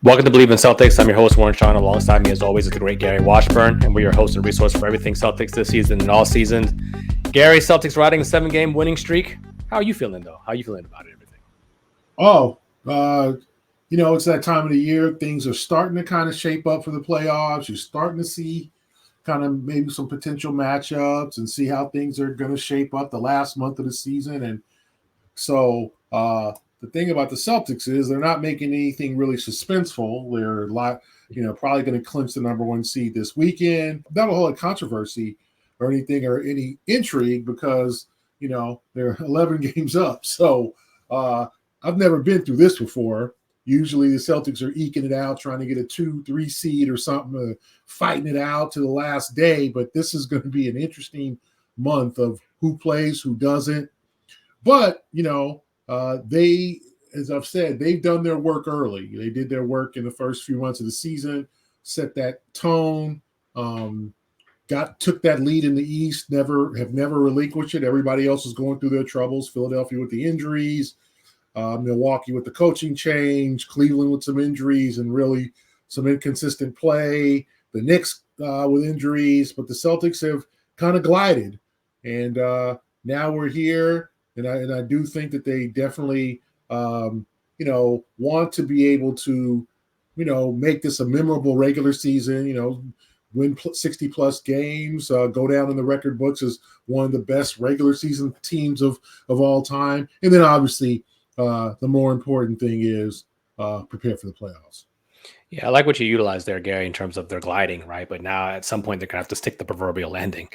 Welcome to Bleav in Celtics. I'm your host, Warren Sean. Alongside me, as always, is the great Gary Washburn, and we're your host and resource for everything Celtics this season and all seasons. Gary, Celtics riding a 7-game winning streak. How are you feeling, though? How are you feeling about everything? It's that time of the year. Things are starting to kind of shape up for the playoffs. You're starting to see kind of maybe some potential matchups and see how things are going to shape up the last month of the season. And so the thing about the Celtics is they're not making anything really suspenseful. They're probably going to clinch the number one seed this weekend. Not a whole lot of controversy or anything or any intrigue because, they're 11 games up. So I've never been through this before. Usually the Celtics are eking it out, trying to get a 2-3 seed or something, fighting it out to the last day. But this is going to be an interesting month of who plays, who doesn't. But, they, as I've said, they've done their work early. They did their work in the first few months of the season, set that tone, took that lead in the East, have never relinquished it. Everybody else is going through their troubles. Philadelphia with the injuries, Milwaukee with the coaching change, Cleveland with some injuries and really some inconsistent play, the Knicks with injuries, but the Celtics have kind of glided. And now we're here. And I do think that they definitely, want to be able to, make this a memorable regular season, win 60-plus games, go down in the record books as one of the best regular season teams of all time. And then obviously the more important thing is prepare for the playoffs. Yeah, I like what you utilized there, Gary, in terms of their gliding, right? But now at some point they're going to have to stick the proverbial landing.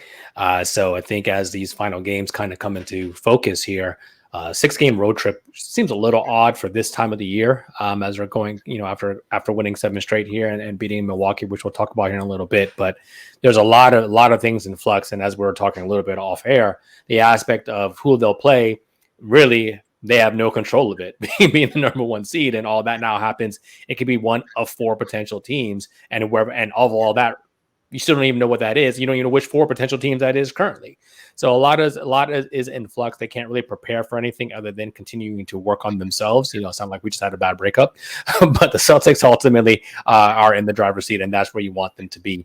So I think as these final games kind of come into focus here, 6-game road trip seems a little odd for this time of the year as we're going, after winning 7 straight here and beating Milwaukee, which we'll talk about here in a little bit. But there's a lot of things in flux. And as we were talking a little bit off air, the aspect of who they'll play really – they have no control of it being the number one seed, and all that now happens. It could be one of 4 potential teams, and of all that, you still don't even know what that is. You don't even know which 4 potential teams that is currently. So a lot is in flux. They can't really prepare for anything other than continuing to work on themselves. It sounds like we just had a bad breakup, but the Celtics ultimately are in the driver's seat, and that's where you want them to be.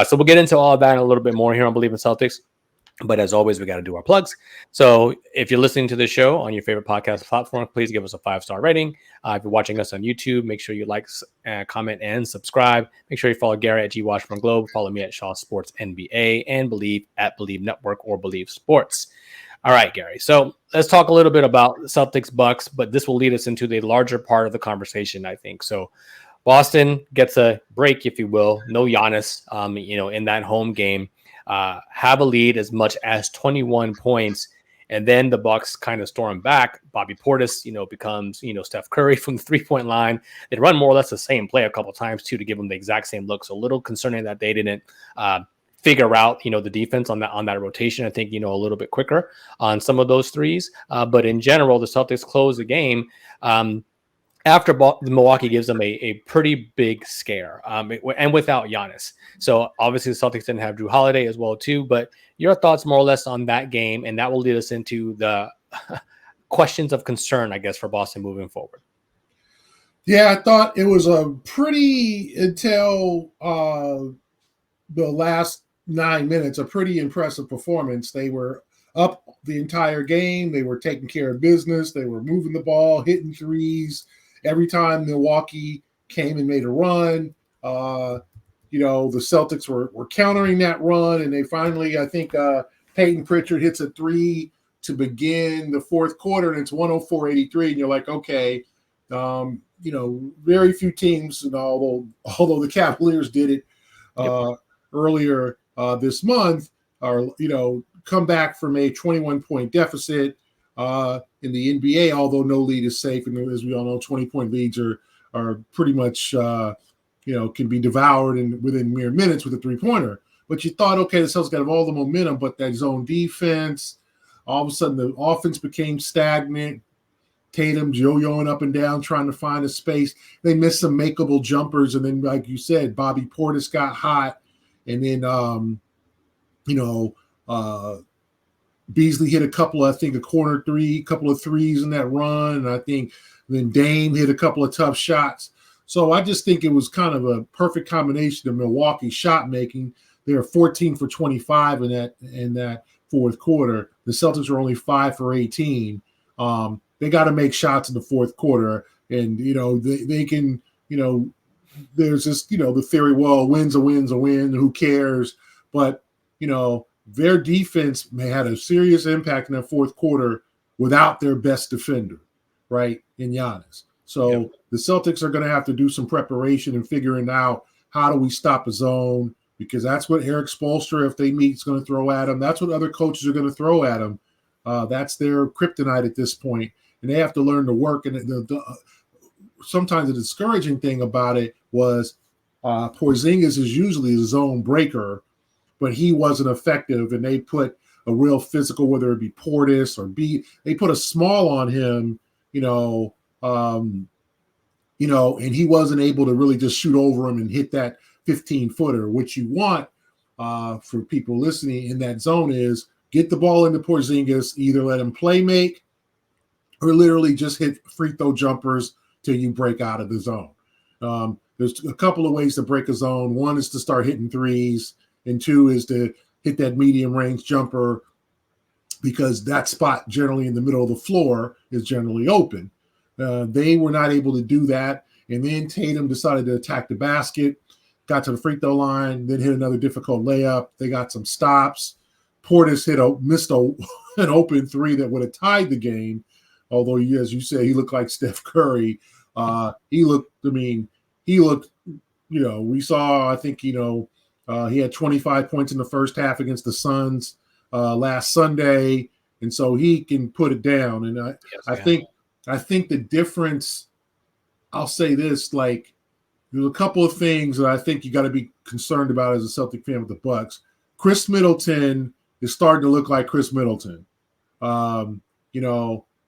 So we'll get into all of that in a little bit more here on Bleav in Celtics. But as always, we got to do our plugs. So if you're listening to the show on your favorite podcast platform, please give us a 5-star rating. If you're watching us on YouTube, make sure you like, comment, and subscribe. Make sure you follow Gary at G Washburn Globe. Follow me at Shaw Sports NBA and Bleav at Bleav Network or Bleav Sports. All right, Gary. So let's talk a little bit about Celtics Bucks, but this will lead us into the larger part of the conversation, I think. So Boston gets a break, if you will. No Giannis, in that home game. Have a lead as much as 21 points, and then the Bucks kind of storm back. Bobby Portis, becomes, Steph Curry from the 3-point line. They run more or less the same play a couple of times too to give them the exact same look. So a little concerning that they didn't figure out, the defense on that rotation. I think, a little bit quicker on some of those threes. But in general, the Celtics close the game. After Milwaukee gives them a pretty big scare, and without Giannis. So obviously the Celtics didn't have Drew Holiday as well too. But your thoughts more or less on that game, and that will lead us into the questions of concern, I guess, for Boston moving forward. Yeah, I thought it was a pretty until the last 9 minutes, a pretty impressive performance. They were up the entire game. They were taking care of business. They were moving the ball, hitting threes. Every time Milwaukee came and made a run, the Celtics were countering that run, and they finally, I think, Peyton Pritchard hits a 3 to begin the fourth quarter, and it's 104-83, and you're like, okay, very few teams, and although the Cavaliers did it earlier this month, are come back from a 21-point deficit. In the NBA, although no lead is safe, and as we all know, 20-point leads are pretty much can be devoured within mere minutes with a 3-pointer. But you thought, okay, the Celtics got all the momentum, but that zone defense, all of a sudden the offense became stagnant. Tatum yo-yoing up and down, trying to find a space. They missed some makeable jumpers, and then, like you said, Bobby Portis got hot, and then Beasley hit a couple of, I think, couple of threes in that run. And I think then Dame hit a couple of tough shots. So I just think it was kind of a perfect combination of Milwaukee shot making. They were 14 for 25 in that fourth quarter. The Celtics are only 5 for 18. They got to make shots in the fourth quarter, and they can. There's this the theory. Well, a win's a win. Who cares? But their defense had a serious impact in that fourth quarter without their best defender, right, in Giannis. So the Celtics are going to have to do some preparation and figuring out how do we stop a zone, because that's what Eric Spoelstra, if they meet, is going to throw at them. That's what other coaches are going to throw at them. That's their kryptonite at this point, and they have to learn to work. And sometimes the discouraging thing about it was Porzingis is usually a zone breaker, but he wasn't effective, and they put a real physical, whether it be Portis or they put a small on him, and he wasn't able to really just shoot over him and hit that 15-footer. What you want for people listening in that zone is get the ball into Porzingis, either let him play make or literally just hit free throw jumpers till you break out of the zone. There's a couple of ways to break a zone. One is to start hitting threes, and two is to hit that medium range jumper, because that spot generally in the middle of the floor is generally open. They were not able to do that, and then Tatum decided to attack the basket, got to the free throw line, then hit another difficult layup. They got some stops. Portis missed an open three that would have tied the game, although, as you say, he looked like Steph Curry. We saw, I think, he had 25 points in the first half against the Suns last Sunday, and so he can put it down. And I think the difference, I'll say this, like, there's a couple of things that I think you got to be concerned about as a Celtic fan with the Bucks. Chris Middleton is starting to look like Chris Middleton.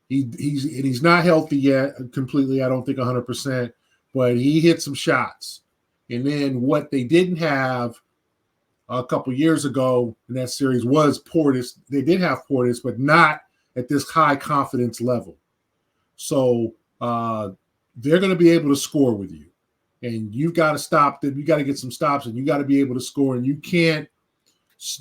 He's not healthy yet completely, I don't think 100%, but he hit some shots. And then what they didn't have a couple years ago in that series was Portis. They did have Portis, but not at this high confidence level. So they're going to be able to score with you. And you've got to stop them. You got to get some stops, and you got to be able to score. And you can't,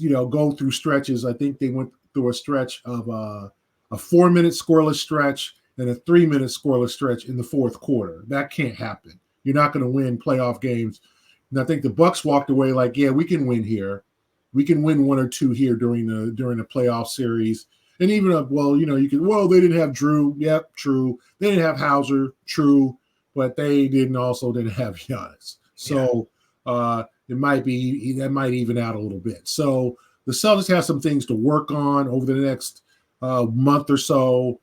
go through stretches. I think they went through a stretch of a 4-minute scoreless stretch and a 3-minute scoreless stretch in the fourth quarter. That can't happen. You're not going to win playoff games. And I think the Bucks walked away like, yeah, we can win here. We can win one or two here during the playoff series. And even they didn't have Drew. Yep, true. They didn't have Hauser. True. But they didn't have Giannis. So that might even out a little bit. So the Celtics have some things to work on over the next month or so,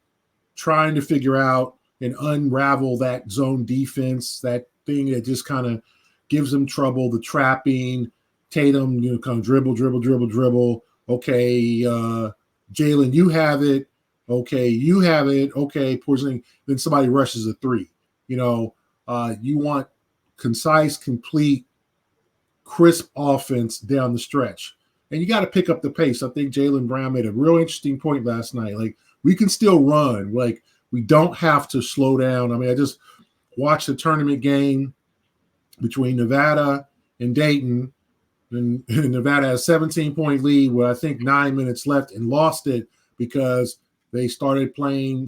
trying to figure out and unravel that zone defense, that thing that just kind of gives them trouble, the trapping. Tatum, kind of dribble. Okay, Jalen, you have it. Okay, you have it. Okay, Porzingis. Then somebody rushes a three. You want concise, complete, crisp offense down the stretch. And you got to pick up the pace. I think Jaylen Brown made a real interesting point last night. Like, we can still run. Like, we don't have to slow down. I mean, I just watched the tournament game between Nevada and Dayton. And Nevada has a 17-point lead with, I think, 9 minutes left, and lost it because they started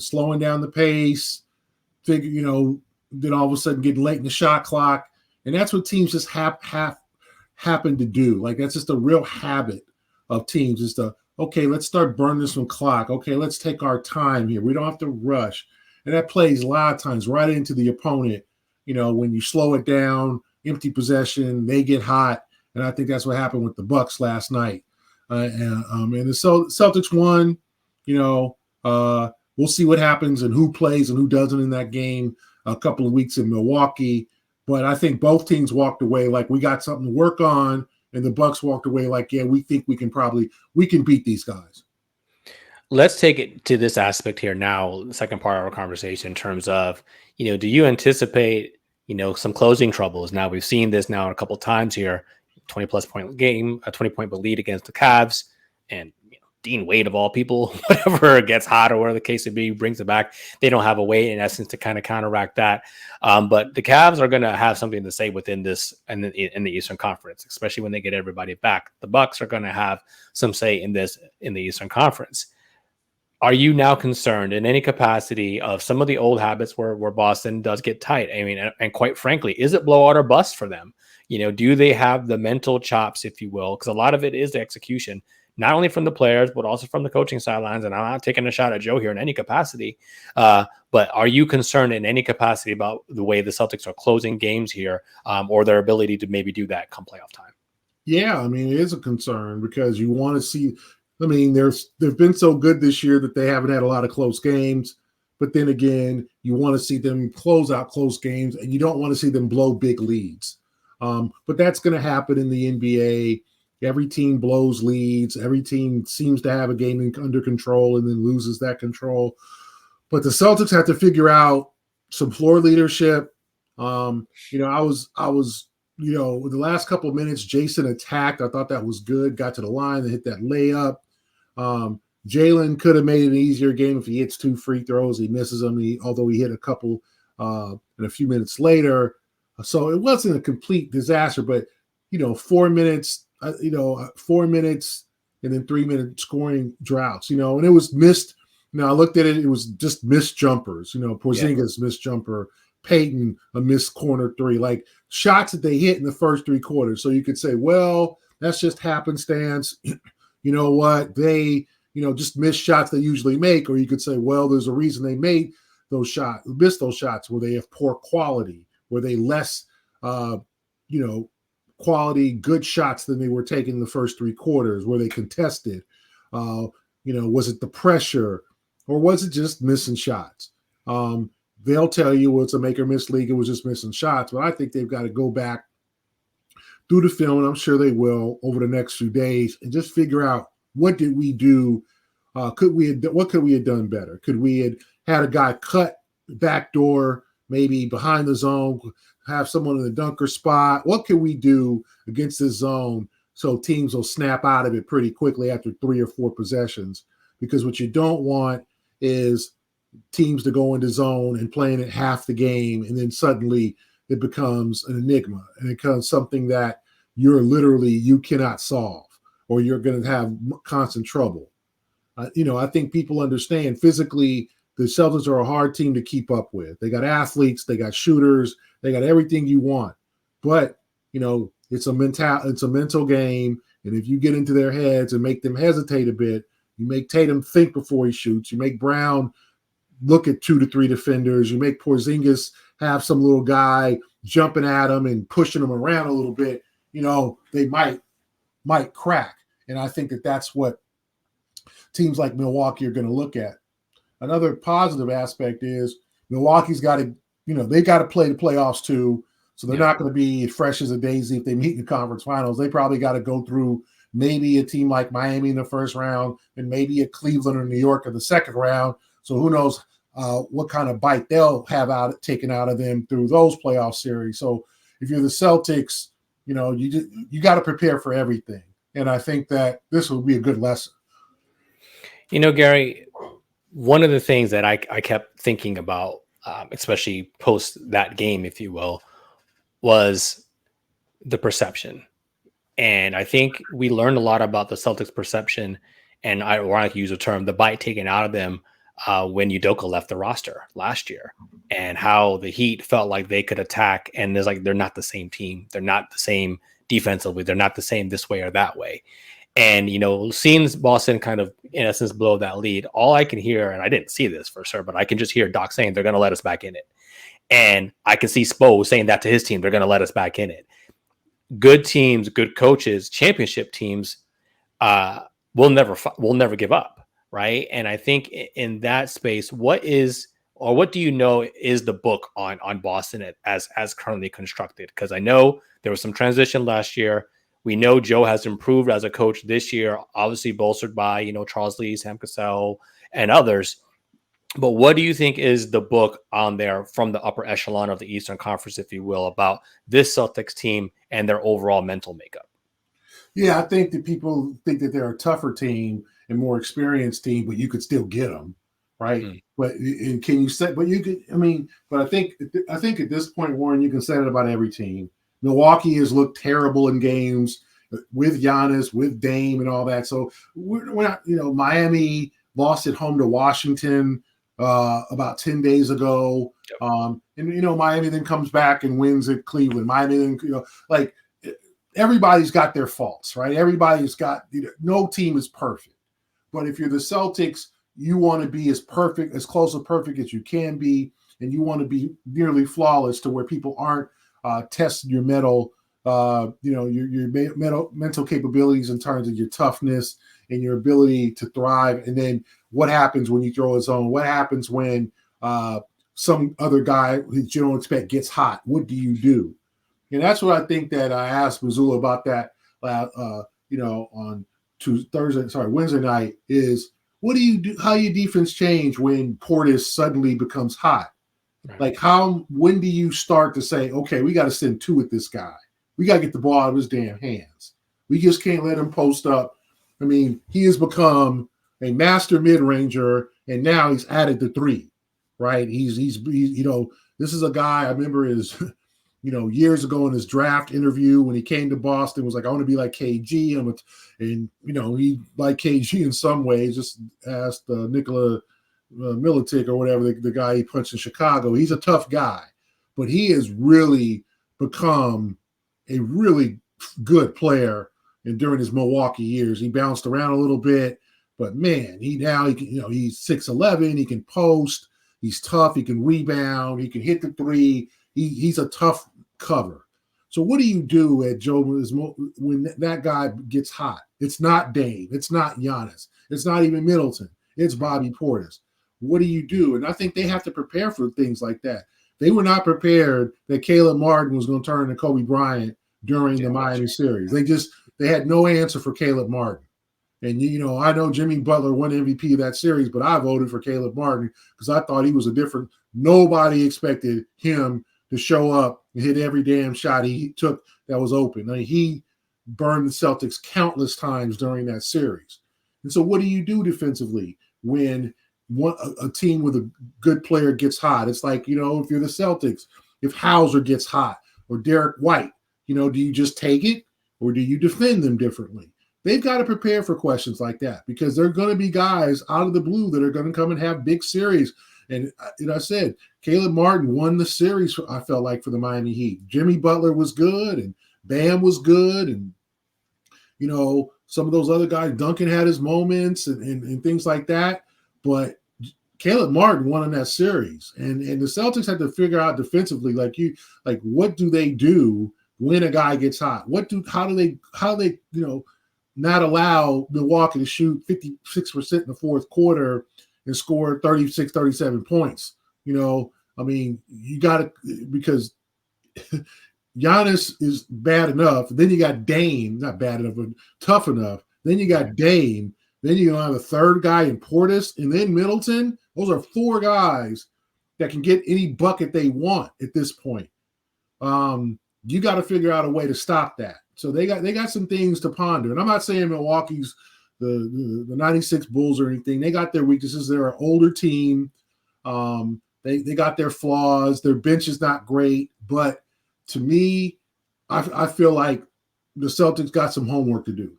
slowing down the pace, then all of a sudden getting late in the shot clock. And that's what teams just happen to do. Like, that's just a real habit of teams, is okay, let's start burning this one clock. Okay, let's take our time here. We don't have to rush. And that plays a lot of times right into the opponent. When you slow it down, empty possession, they get hot. And I think that's what happened with the Bucks last night. And the Celtics won. We'll see what happens and who plays and who doesn't in that game a couple of weeks in Milwaukee. But I think both teams walked away like, we got something to work on. And the Bucks walked away like, yeah, we think we can beat these guys. Let's take it to this aspect here now, the second part of our conversation, in terms of, do you anticipate, some closing troubles? Now, we've seen this now a couple of times here, 20-plus point game, a 20-point lead against the Cavs, and Dean Wade of all people, whatever gets hot or whatever the case may be, brings it back. They don't have a way in essence to kind of counteract that. But the Cavs are going to have something to say within this and in the Eastern Conference, especially when they get everybody back. The Bucks are going to have some say in this in the Eastern Conference. Are you now concerned in any capacity of some of the old habits where Boston does get tight? I mean, and quite frankly, is it blowout or bust for them? Do they have the mental chops, if you will? Because a lot of it is the execution, not only from the players, but also from the coaching sidelines. And I'm not taking a shot at Joe here in any capacity. But are you concerned in any capacity about the way the Celtics are closing games here, or their ability to maybe do that come playoff time? Yeah, I mean, it is a concern because you want to see. I mean, they've been so good this year that they haven't had a lot of close games. But then again, you want to see them close out close games, and you don't want to see them blow big leads. But that's going to happen in the NBA. Every team blows leads. Every team seems to have a game under control and then loses that control. But the Celtics have to figure out some floor leadership. I was the last couple of minutes, Jason attacked. I thought that was good. Got to the line and hit that layup. Jalen could have made it an easier game if he hits 2 free throws. He misses them, although he hit a couple and a few minutes later. So it wasn't a complete disaster, but 4 minutes, 4 minutes and then 3-minute scoring droughts, and it was missed. I looked at it, it was just missed jumpers, Porzingis missed jumper, Peyton a missed corner 3, like shots that they hit in the first 3 quarters. So you could say, well, that's just happenstance. You know what? They, just missed shots they usually make. Or you could say, well, there's a reason they missed those shots where they have poor quality, where they less, quality, good shots than they were taking in the first 3 quarters, where they contested. Was it the pressure or was it just missing shots? They'll tell you it's a make or miss league. It was just missing shots. But I think they've got to go back through the film, and I'm sure they will over the next few days, and just figure out what did we do. What could we have done better? Could we had a guy cut back door, maybe behind the zone, have someone in the dunker spot? What can we do against this zone so teams will snap out of it pretty quickly after 3 or 4 possessions? Because what you don't want is teams to go into zone and playing it half the game, and then suddenly it becomes an enigma and it becomes something that you cannot solve, or you're going to have constant trouble. I think people understand physically the Celtics are a hard team to keep up with. They got athletes, they got shooters, they got everything you want. But, it's a mental game. And if you get into their heads and make them hesitate a bit, you make Tatum think before he shoots. You make Brown look at 2 to 3 defenders. You make Porzingis have some little guy jumping at him and pushing him around a little bit. They might crack. And I think that's what teams like Milwaukee are going to look at. Another positive aspect is Milwaukee's got to, they got to play the playoffs too. So they're not going to be fresh as a daisy if they meet in the conference finals. They probably got to go through maybe a team like Miami in the first round and maybe a Cleveland or New York in the second round. So who knows what kind of bite they'll have taken out of them through those playoff series. So if you're the Celtics, you got to prepare for everything. And I think that this will be a good lesson. Gary, one of the things that I kept thinking about, especially post that game, if you will, was the perception. And I think we learned a lot about the Celtics perception, and I want to use a term, the bite taken out of them when Udoka left the roster last year, and how the Heat felt like they could attack. And there's they're not the same team. They're not the same defensively. They're not the same this way or that way. And, seeing Boston kind of, in essence, blow that lead, all I can hear, and I didn't see this for sure, but I can just hear Doc saying they're going to let us back in it. And I can see Spo saying that to his team, they're going to let us back in it. Good teams, good coaches, championship teams will never give up, right? And I think in that space, what do you know is the book on Boston as currently constructed? Because I know there was some transition last year. We know Joe has improved as a coach this year, obviously bolstered by, Charles Lee, Sam Cassell, and others. But what do you think is the book on there from the upper echelon of the Eastern Conference, if you will, about this Celtics team and their overall mental makeup? Yeah, I think that people think that they're a tougher team, and more experienced team, but you could still get them, right? Mm. But and can you set? But you could. I mean, but I think at this point, Warren, you can say it about every team. Milwaukee has looked terrible in games with Giannis, with Dame, and all that. So we're not. Miami lost at home to Washington about 10 days ago. And Miami then comes back and wins at Cleveland. Miami then, like everybody's got their faults, right? Everybody's got, no team is perfect. But if you're the Celtics, you want to be as perfect, as close to perfect as you can be, and you want to be nearly flawless to where people aren't testing your mental capabilities in terms of your toughness and your ability to thrive. And then what happens when you throw a zone? What happens when some other guy that you don't expect gets hot? What do you do? And that's what I think that I asked Mazzulla about that, on Wednesday night is what do you do? How your defense change when Portis suddenly becomes hot? Right. Like when do you start to say, okay, we got to send two at this guy. We got to get the ball out of his damn hands. We just can't let him post up. I mean, he has become a master mid-ranger, and now he's added the three, right? He's this is a guy I remember his, years ago in his draft interview when he came to Boston was like, I want to be like KG. And he like KG in some ways, just asked Nikola Miletic or whatever, the guy he punched in Chicago. He's a tough guy, but he has really become a really good player. And during his Milwaukee years, he bounced around a little bit, but man, he can, he's 6'11", he can post, he's tough, he can rebound, he can hit the three. He's a tough cover. So what do you do at Joe when that guy gets hot? It's not Dame, it's not Giannis, it's not even Middleton, it's Bobby Portis. What do you do? And I think they have to prepare for things like that. They were not prepared that Caleb Martin was going to turn to Kobe Bryant during the Miami series. They had no answer for Caleb Martin. And, I know Jimmy Butler won MVP of that series, but I voted for Caleb Martin because I thought he was nobody expected him to show up and hit every damn shot he took that was open. I mean, he burned the Celtics countless times during that series. And so what do you do defensively when a team with a good player gets hot? It's like, if you're the Celtics, if Hauser gets hot or Derek White, do you just take it or do you defend them differently? They've got to prepare for questions like that because there are going to be guys out of the blue that are going to come and have big series. And I said, Caleb Martin won the series, I felt like, for the Miami Heat. Jimmy Butler was good and Bam was good. And, some of those other guys, Duncan had his moments and things like that. But Caleb Martin won in that series. And the Celtics had to figure out defensively, what do they do when a guy gets hot? How do they not allow Milwaukee to shoot 56% in the fourth quarter and score 36, 37 points? You got to, because Giannis is bad enough. Then you got Dame, not bad enough, but tough enough. Then you got Dame. Then you have a third guy in Portis, and then Middleton. Those are four guys that can get any bucket they want at this point. You got to figure out a way to stop that. So they got some things to ponder. And I'm not saying Milwaukee's the 96 Bulls or anything. They got their weaknesses. They're an older team. They got their flaws. Their bench is not great. But to me, I feel like the Celtics got some homework to do.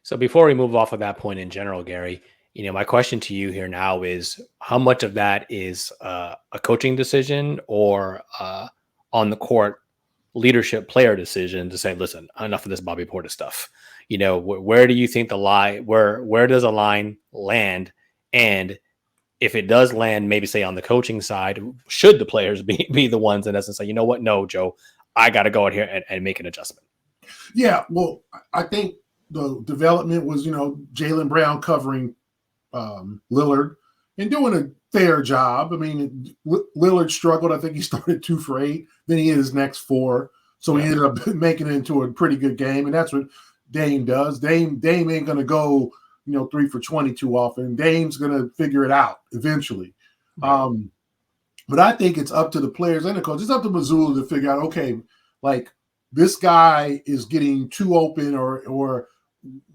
So before we move off of that point in general, Gary, my question to you here now is how much of that is a coaching decision or on the court leadership player decision to say, listen, enough of this Bobby Portis stuff. Where do you think the line, where does a line land? And if it does land, maybe say on the coaching side, should the players be the ones in essence say, you know what? No, Joe, I got to go out here and make an adjustment. Yeah. Well, I think the development was, Jaylen Brown covering Lillard and doing a fair job. I mean, Lillard struggled. I think he started 2 for 8. Then he hit his next 4. So he ended up making it into a pretty good game. And that's what Dame does. Dame ain't going to go, 3 for 20 too often. Dame's going to figure it out eventually. Right. But I think it's up to the players and the coach. It's up to Mazzulla to figure out, okay, like this guy is getting too open or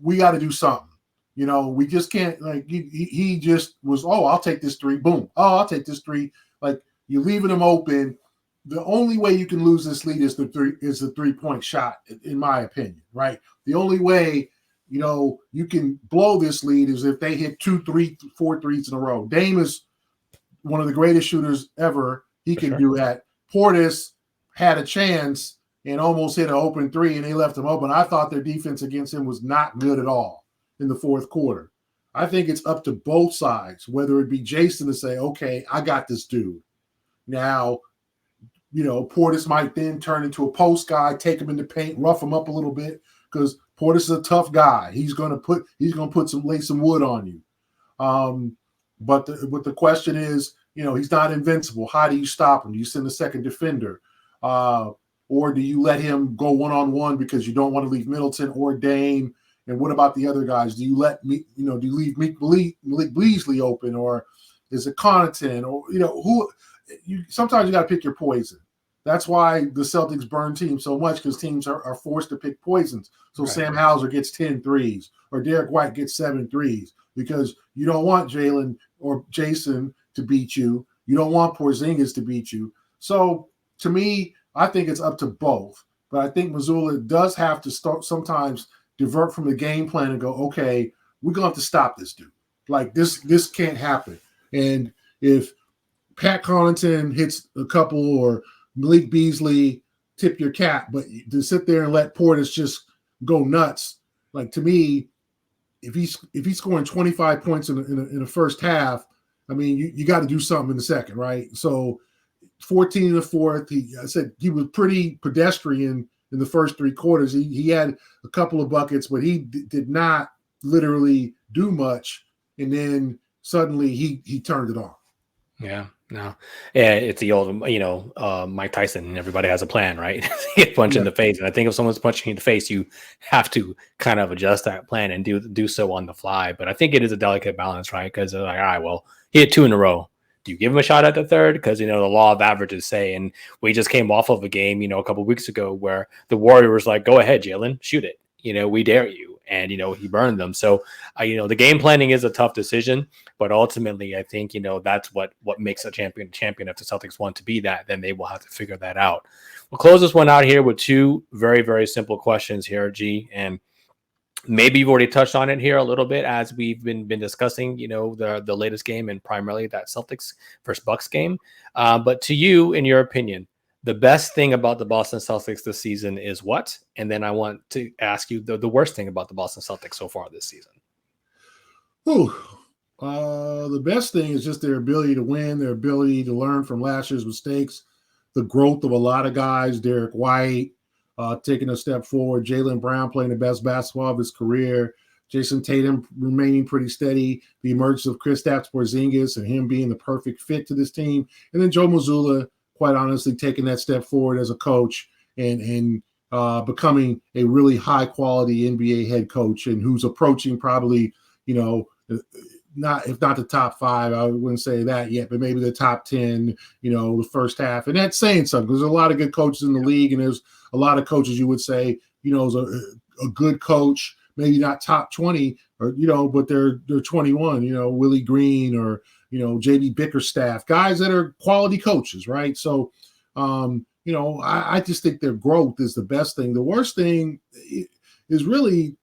we got to do something. We just can't, like, he just was, oh, I'll take this three. Boom. Oh, I'll take this three. Like, you're leaving him open. The only way you can lose this lead is the 3-point shot, in my opinion, right? The only way, you can blow this lead is if they hit 2, 3, 4 threes in a row. Dame is one of the greatest shooters ever. He can do that. Portis had a chance and almost hit an open three, and they left him open. I thought their defense against him was not good at all in the fourth quarter. I think it's up to both sides, whether it be Jason to say, okay, I got this dude. Now, Portis might then turn into a post guy, take him in the paint, rough him up a little bit, because Portis is a tough guy. He's gonna lay some wood on you. But the question is, he's not invincible. How do you stop him? Do you send a second defender? Or do you let him go one-on-one because you don't want to leave Middleton or Dame? And what about the other guys? Do you leave Malik Beasley open, or is it Connaughton, or who? Sometimes you got to pick your poison. That's why the Celtics burn teams so much, because teams are forced to pick poisons. So right. Sam Hauser gets 10 threes, or Derek White gets 7 threes, because you don't want Jalen or Jason to beat you. You don't want Porzingis to beat you. So to me, I think it's up to both. But I think Missoula does have to start sometimes divert from the game plan and go, okay, we're going to have to stop this dude. Like, this can't happen. And if Pat Connaughton hits a couple, or Malik Beasley, tip your cap, but to sit there and let Portis just go nuts, like, to me, if he's scoring 25 points in the first half, I mean, you got to do something in the second, right? So 14 in the fourth, I said he was pretty pedestrian in the first 3 quarters. He had a couple of buckets, but he did not literally do much. And then suddenly he turned it on. Yeah, no. Yeah, it's the old, Mike Tyson, everybody has a plan, right? Get punched in the face. And I think if someone's punching you in the face, you have to kind of adjust that plan and do so on the fly. But I think it is a delicate balance, right? Because they're like, all right, well, he hit 2 in a row. Do you give him a shot at the third? Because, the law of averages say, and we just came off of a game, a couple of weeks ago where the Warriors like, go ahead, Jalen, shoot it. We dare you. And, he burned them. So, the game planning is a tough decision, but ultimately I think, that's what makes a champion. If the Celtics want to be that, then they will have to figure that out. We'll close this one out here with 2 very, very simple questions here, G. And maybe you've already touched on it here a little bit as we've been discussing, the latest game, and primarily that Celtics versus Bucks game. But to you, in your opinion, the best thing about the Boston Celtics this season is what? And then I want to ask you the worst thing about the Boston Celtics so far this season. The best thing is just their ability to win, their ability to learn from last year's mistakes, the growth of a lot of guys, Derek White taking a step forward, Jaylen Brown playing the best basketball of his career, Jason Tatum remaining pretty steady, the emergence of Kristaps Porzingis and him being the perfect fit to this team, and then Joe Mazzulla, quite honestly, taking that step forward as a coach and becoming a really high-quality NBA head coach, and who's approaching probably, not the top 5, I wouldn't say that yet, but maybe the top 10, the first half. And that's saying something. There's a lot of good coaches in the league, and there's a lot of coaches you would say, is a good coach, maybe not top 20, or, but they're 21, Willie Green or, JB Bickerstaff, guys that are quality coaches, right? So, I just think their growth is the best thing. The worst thing is really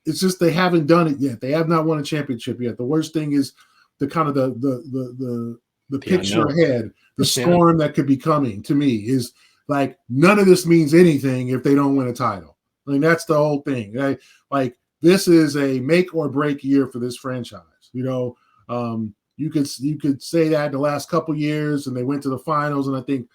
it's just they haven't done it yet. They have not won a championship yet. The worst thing is the kind of the picture ahead, the storm that could be coming. To me, is like, none of this means anything if they don't win a title. I mean, that's the whole thing. Like, this is a make or break year for this franchise. You could say that the last couple years, and they went to the finals, and I think,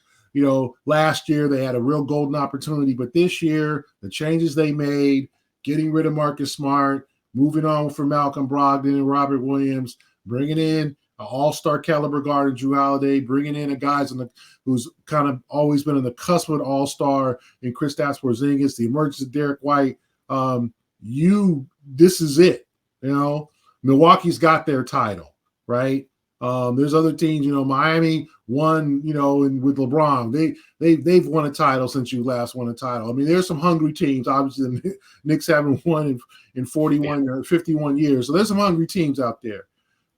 last year they had a real golden opportunity, but this year, the changes they made, getting rid of Marcus Smart, moving on from Malcolm Brogdon and Robert Williams, bringing in an all-star caliber guard in Jrue Holiday, bringing in a guy who's kind of always been on the cusp of an all-star in Kristaps Porzingis, the emergence of Derek White. This is it. Milwaukee's got their title, right? There's other teams, Miami won, and with LeBron, they've won a title since you last won a title. I mean, there's some hungry teams. Obviously, the Knicks haven't won in 41 or 51 years, so there's some hungry teams out there.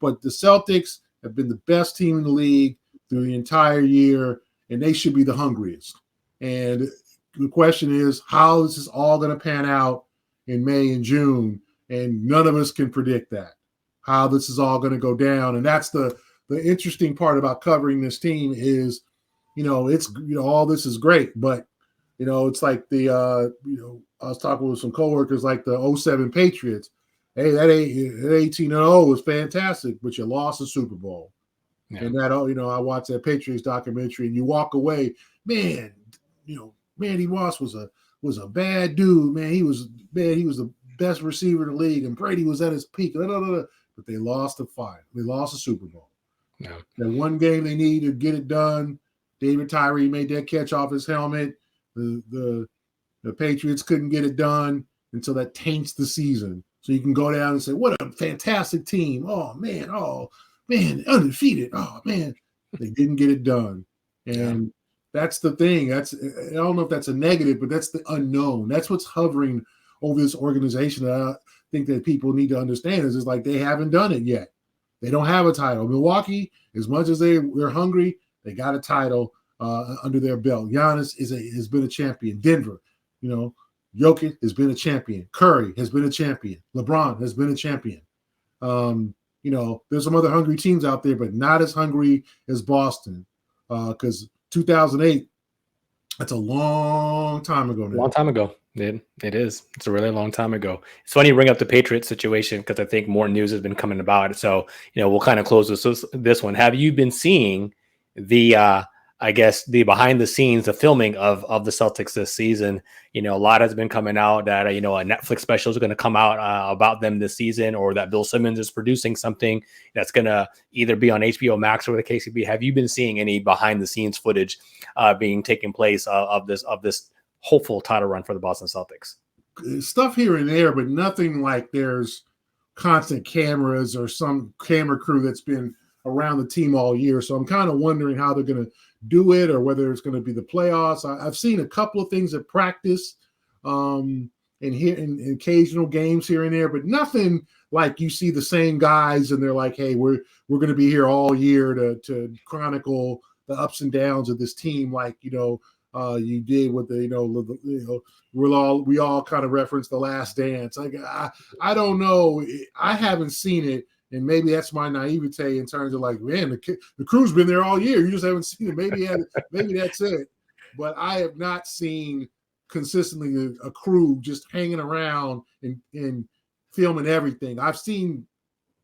But the Celtics have been the best team in the league through the entire year, and they should be the hungriest. And the question is, how is this all going to pan out in May and June? And none of us can predict that, how this is all going to go down. And that's the interesting part about covering this team is, it's, all this is great, but, it's like the, I was talking with some coworkers like the 07 Patriots. Hey, that 18-0 was fantastic, but you lost the Super Bowl. Yeah. And that, I watched that Patriots documentary, and you walk away, man, Randy Moss was a bad dude, man. He was the best receiver in the league, and Brady was at his peak. But they lost the fight. They lost the Super Bowl. Yeah. That one game they needed to get it done. David Tyree made that catch off his helmet. The Patriots couldn't get it done, and so that taints the season. So you can go down and say, what a fantastic team. Oh, man, undefeated. Oh, man. They didn't get it done. And that's the thing. I don't know if that's a negative, but that's the unknown. That's what's hovering over this organization that I think that people need to understand is like they haven't done it yet. They don't have a title. Milwaukee, as much as they're hungry, they got a title under their belt. Giannis has been a champion. Denver, Jokic has been a champion. Curry has been a champion. LeBron has been a champion. There's some other hungry teams out there, but not as hungry as Boston. Because 2008, that's a long time ago now. Long time ago. It is. It's a really long time ago. It's funny you bring up the Patriots situation because I think more news has been coming about. So, we'll kind of close this one. Have you been seeing the the behind the scenes, the filming of the Celtics this season? A lot has been coming out that, a Netflix special is going to come out about them this season, or that Bill Simmons is producing something that's going to either be on HBO Max or the KCB. Have you been seeing any behind the scenes footage being taking place of this hopeful title run for the Boston Celtics? Stuff here and there, but nothing like there's constant cameras or some camera crew that's been around the team all year. So I'm kind of wondering how they're going to do it, or whether it's going to be the playoffs. I've seen a couple of things at practice and here in occasional games here and there, but nothing like you see the same guys and they're like, hey, we're going to be here all year to chronicle the ups and downs of this team, like you did with the we all kind of referenced The Last Dance. Like I don't know, I haven't seen it. And maybe that's my naivete in terms of like, man, the crew's been there all year. You just haven't seen it. Maybe that's it. But I have not seen consistently a crew just hanging around and filming everything. I've seen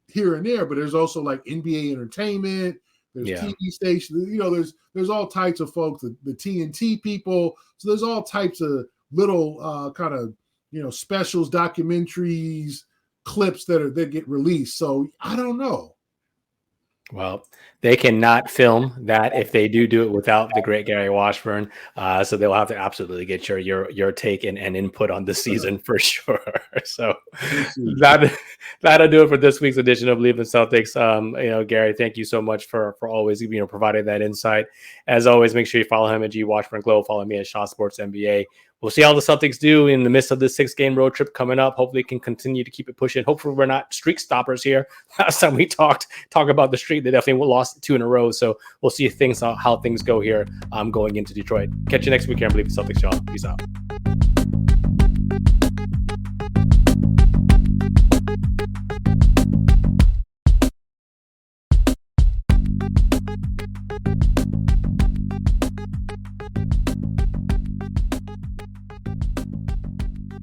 here and there, but there's also like NBA Entertainment. There's TV stations. There's all types of folks. The TNT people. So there's all types of little kind of specials, documentaries, clips that get released. So I don't know. Well, they cannot film that if they do it without the great Gary Washburn. So they'll have to absolutely get your take and input on this season for sure. So that'll do it for this week's edition of Bleav in Celtics. Gary, thank you so much for always providing that insight. As always, make sure you follow him at G Washburn Globe. Follow me at Shaw Sports NBA. We'll see how the Celtics do in the midst of this 6-game road trip coming up. Hopefully, can continue to keep it pushing. Hopefully, we're not streak stoppers here. Last time we talk about the streak, they definitely lost 2 in a row. So we'll see how things go here going into Detroit. Catch you next week here on Bleav in Celtics, y'all. Peace out.